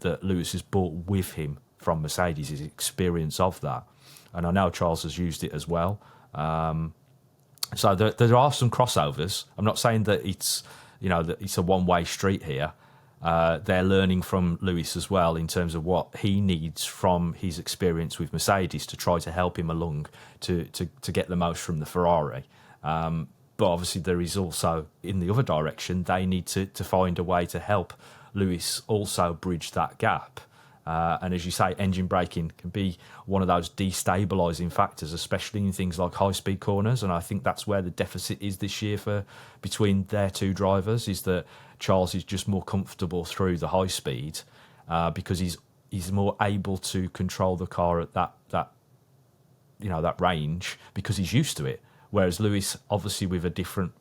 that Lewis has brought with him from Mercedes, his experience of that, and I know Charles has used it as well. So there are some crossovers. I'm not saying that it's that it's a one-way street here. They're learning from Lewis as well in terms of what he needs from his experience with Mercedes to try to help him along to get the most from the Ferrari. But obviously there is also, in the other direction, they need to find a way to help Lewis also bridge that gap. And as you say, engine braking can be one of those destabilising factors, especially in things like high-speed corners. And I think that's where the deficit is this year between their two drivers, is that Charles is just more comfortable through the high speed because he's more able to control the car at that range because he's used to it. Whereas Lewis, obviously with a different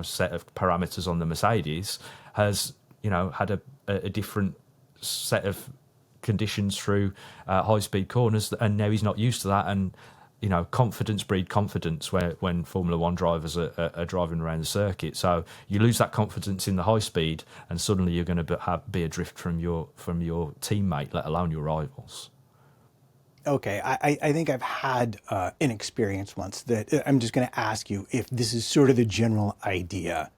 set of parameters on the Mercedes, has had a different set of conditions through high-speed corners, and now he's not used to that. And confidence breeds confidence when Formula One drivers are driving around the circuit. So you lose that confidence in the high speed, and suddenly you're going to be adrift from your teammate, let alone your rivals. Okay, I think I've had an experience once that I'm just going to ask you if this is sort of the general idea.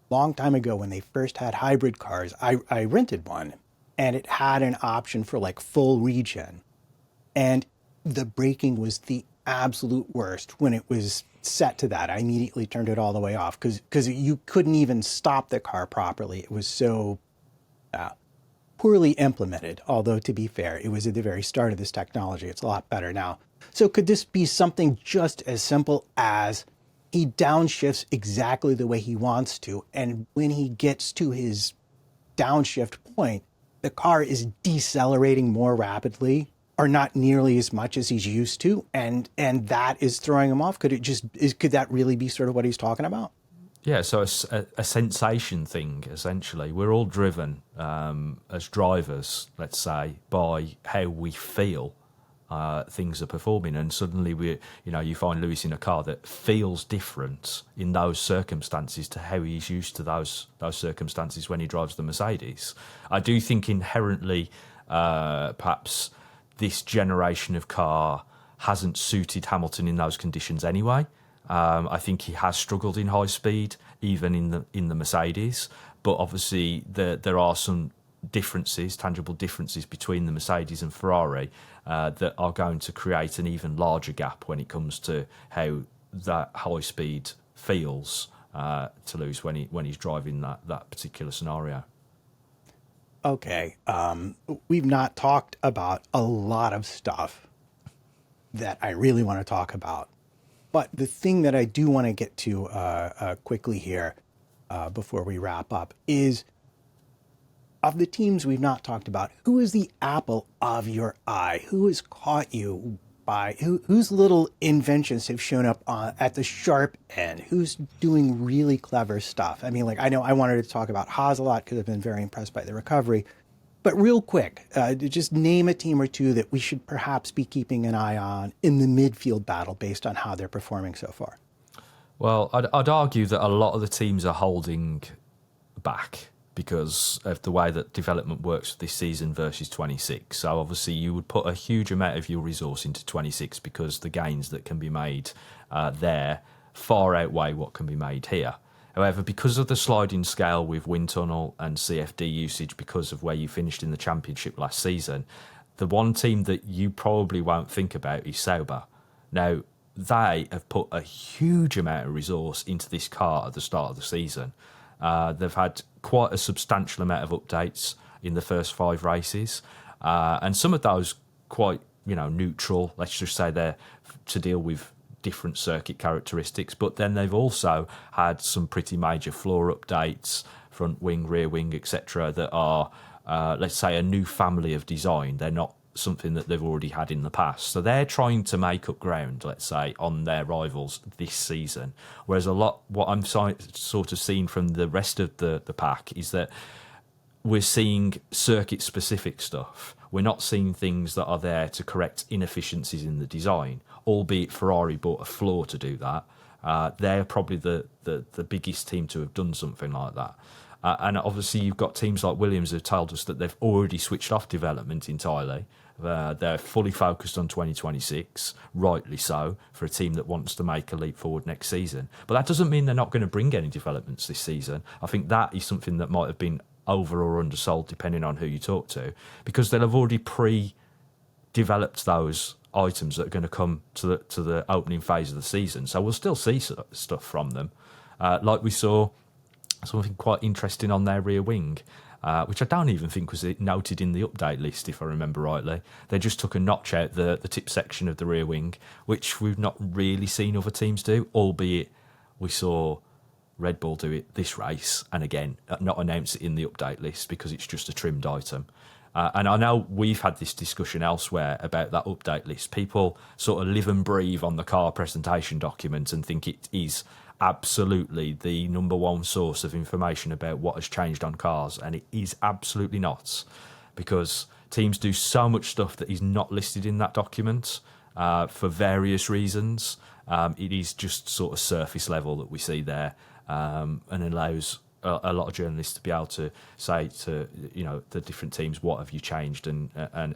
Long time ago, when they first had hybrid cars, I rented one, and it had an option for full regen. And the braking was the absolute worst when it was set to that. I immediately turned it all the way off because you couldn't even stop the car properly. It was so poorly implemented, although to be fair, it was at the very start of this technology. It's a lot better now. So could this be something just as simple as he downshifts exactly the way he wants to, and when he gets to his downshift point, the car is decelerating more rapidly or not nearly as much as he's used to, and that is throwing him off? Could that really be sort of what he's talking about? Yeah, so a sensation thing, essentially. We're all driven as drivers, let's say, by how we feel things are performing, and suddenly you find Lewis in a car that feels different in those circumstances to how he's used to those circumstances when he drives the Mercedes. I do think inherently, perhaps this generation of car hasn't suited Hamilton in those conditions anyway. I think he has struggled in high speed, even in the Mercedes. But obviously, there are some differences, tangible differences between the Mercedes and Ferrari that are going to create an even larger gap when it comes to how that high speed feels to Lewis when he's driving that particular scenario. Okay, we've not talked about a lot of stuff that I really want to talk about. But the thing that I do want to get to quickly here before we wrap up is, of the teams we've not talked about, who is the apple of your eye? Who has caught you by, whose little inventions have shown up at the sharp end? Who's doing really clever stuff? I mean, like, I know I wanted to talk about Haas a lot because I've been very impressed by the recovery. But real quick, just name a team or two that we should perhaps be keeping an eye on in the midfield battle based on how they're performing so far. Well, I'd argue that a lot of the teams are holding back because of the way that development works this season versus 26. So obviously you would put a huge amount of your resource into 26 because the gains that can be made there far outweigh what can be made here. However, because of the sliding scale with wind tunnel and CFD usage, because of where you finished in the championship last season, the one team that you probably won't think about is Sauber. Now, they have put a huge amount of resource into this car at the start of the season. They've had quite a substantial amount of updates in the first 5 races, and some of those quite, neutral. Let's just say they're to deal with different circuit characteristics, but then they've also had some pretty major floor updates, front wing, rear wing, etc., that are, let's say, a new family of design. They're not something that they've already had in the past. So they're trying to make up ground, let's say, on their rivals this season. Whereas what I'm sort of seeing from the rest of the pack is that we're seeing circuit-specific stuff. We're not seeing things that are there to correct inefficiencies in the design, albeit Ferrari bought a floor to do that. They're probably the biggest team to have done something like that. And obviously you've got teams like Williams who have told us that they've already switched off development entirely. They're fully focused on 2026, rightly so, for a team that wants to make a leap forward next season. But that doesn't mean they're not going to bring any developments this season. I think that is something that might have been over or undersold depending on who you talk to, because they'll have already pre-developed those items that are going to come to the opening phase of the season. So we'll still see stuff from them. Like we saw something quite interesting on their rear wing, which I don't even think was noted in the update list, if I remember rightly. They just took a notch out the tip section of the rear wing, which we've not really seen other teams do, albeit we saw Red Bull do it this race, and again, not announce it in the update list because it's just a trimmed item. And I know we've had this discussion elsewhere about that update list. People sort of live and breathe on the car presentation document and think it is absolutely the number one source of information about what has changed on cars, and it is absolutely not, because teams do so much stuff that is not listed in that document for various reasons. It is just sort of surface level that we see there, and allows a lot of journalists to be able to say to the different teams, what have you changed and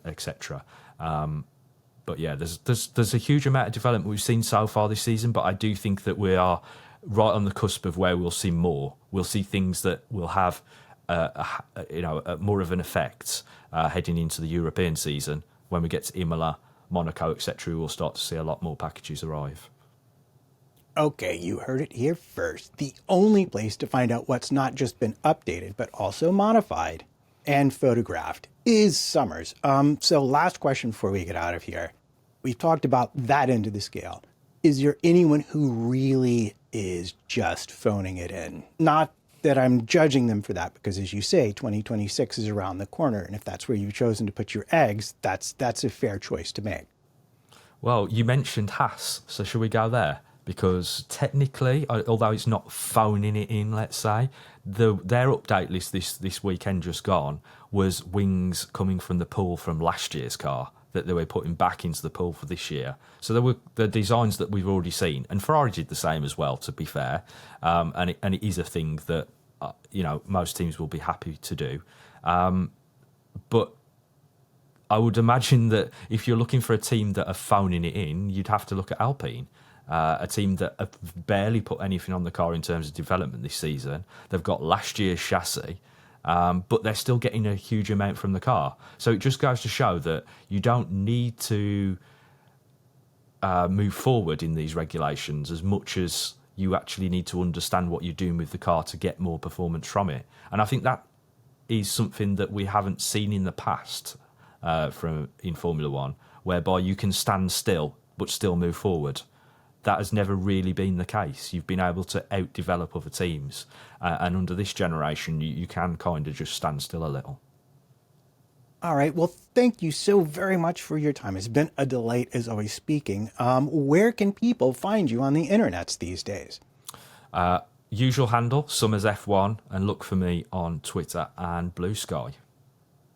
etc. But yeah, there's a huge amount of development we've seen so far this season, but I do think that we are right on the cusp of where we'll see more. We'll see things that will have more of an effect heading into the European season. When we get to Imola, Monaco, etc., we'll start to see a lot more packages arrive. Okay, you heard it here first. The only place to find out what's not just been updated, but also modified and photographed is Somers. So last question before we get out of here. We've talked about that end of the scale. Is there anyone who really is just phoning it in? Not that I'm judging them for that, because as you say, 2026 is around the corner. And if that's where you've chosen to put your eggs, that's a fair choice to make. Well, you mentioned Haas, so should we go there? Because technically, although it's not phoning it in, let's say, their update list this weekend just gone was wings coming from the pool from last year's car that they were putting back into the pool for this year. So there were the designs that we've already seen, and Ferrari did the same as well, to be fair. And it is a thing that most teams will be happy to do. But I would imagine that if you're looking for a team that are phoning it in, you'd have to look at Alpine. A team that have barely put anything on the car in terms of development this season. They've got last year's chassis, but they're still getting a huge amount from the car. So it just goes to show that you don't need to move forward in these regulations as much as you actually need to understand what you're doing with the car to get more performance from it. And I think that is something that we haven't seen in the past in Formula One, whereby you can stand still but still move forward. That has never really been the case. You've been able to out-develop other teams, and under this generation, you can kind of just stand still a little. All right. Well, thank you so very much for your time. It's been a delight, as always, speaking. Where can people find you on the internets these days? Usual handle, SomersF1, and look for me on Twitter and Blue Sky.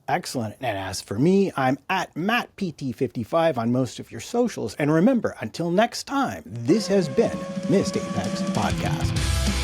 Excellent. And as for me, I'm at MattPT55 on most of your socials. And remember, until next time, this has been Missed Apex Podcast.